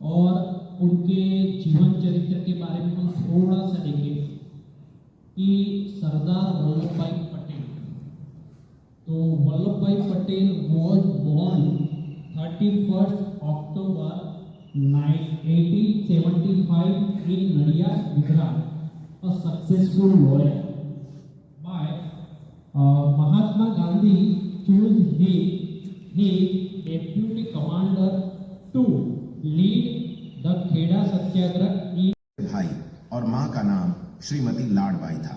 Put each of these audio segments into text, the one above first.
और उनके जीवन चरित्र के बारे में हम थोड़ा सा देखें कि सरदार वल्लभ भाई पटेल, तो वल्लभ भाई Patel was born 31st October 1875 in Nadia, Gujarat, a successful lawyer. By Mahatma Gandhi chose him his deputy commander to lead the Kheda Satyagraha in भाई और मां का नाम श्रीमती लाडबाई था।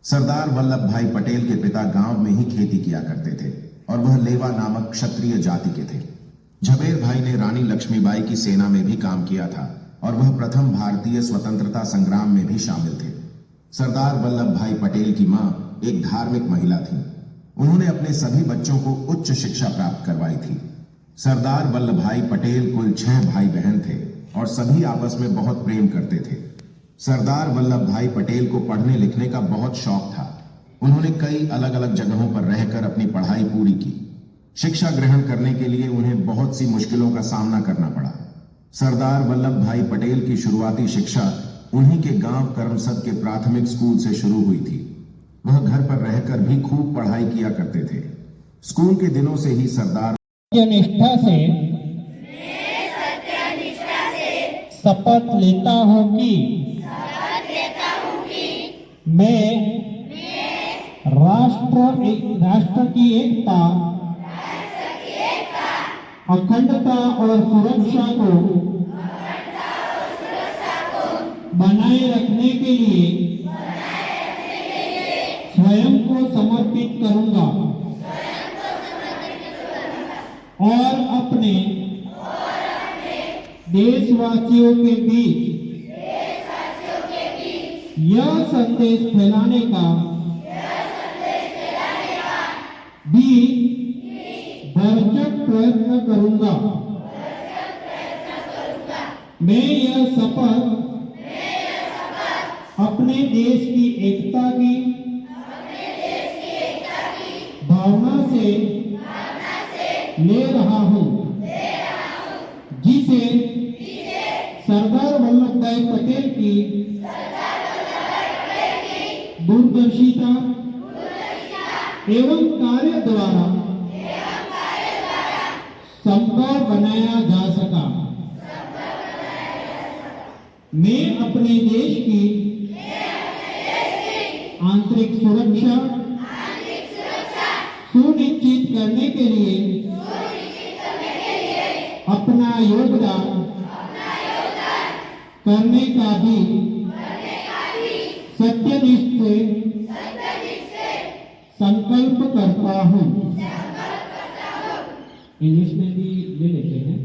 सरदार वल्लभ भाई पटेल के पिता गांव में ही खेती किया करते थे और वह लेवा नामक क्षत्रिय जाति के थे। झबेर भाई ने रानी लक्ष्मीबाई की सेना में भी काम किया था और वह प्रथम भारतीय स्वतंत्रता संग्राम में भी शामिल थे। सरदार वल्लभ भाई पटेल की मां एक धार्मिक महिला थी। उन्होंने अपने सभी बच्चों को उच्च शिक्षा प्राप्त करवाई थी। सरदार वल्लभ भाई पटेल कुल 6 भाई बहन थे और सभी आपस में बहुत प्रेम करते थे। सरदार वल्लभ भाई पटेल को पढ़ने लिखने का बहुत शौक था। उन्होंने कई अलग अलग जगहों पर रहकर अपनी पढ़ाई पूरी की। शिक्षा ग्रहण करने के लिए उन्हें बहुत सी मुश्किलों का सामना करना पड़ा। सरदार वल्लभ भाई पटेल की शुरुआती शिक्षा उन्हीं के गांव करमसद के प्राथमिक स्कूल से शुरू हुई थी। वह घर पर रहकर भी खूब पढ़ाई किया करते थे। स्कूल के दिनों से ही सरदार निष्ठा से शपथ लेता हूं कि मैं राष्ट्र की एकता, अखंडता और सुरक्षा को बनाए रखने के लिए स्वयं को समर्पित करूंगा और अपने देशवासियों के बीच यह संदेश फैलाने का भी भरसक प्रयत्न करूंगा। मैं यह शपथ अपने देश की एकता की भावना से ले रहा हूं, जिसे सरदार वल्लभ भाई पटेल की दूरदर्शिता एवं कार्य द्वारा संभव बनाया जा सका। मैं अपने देश की आंतरिक सुरक्षा सुनिश्चित करने के लिए अपना योगदान करने का भी सत्यनिष्ठ से संकल्प करता हूं। इंग्लिश में भी ले लेते हैं।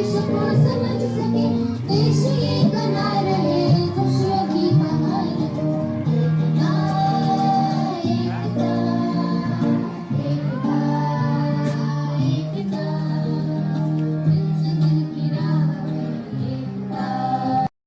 देश को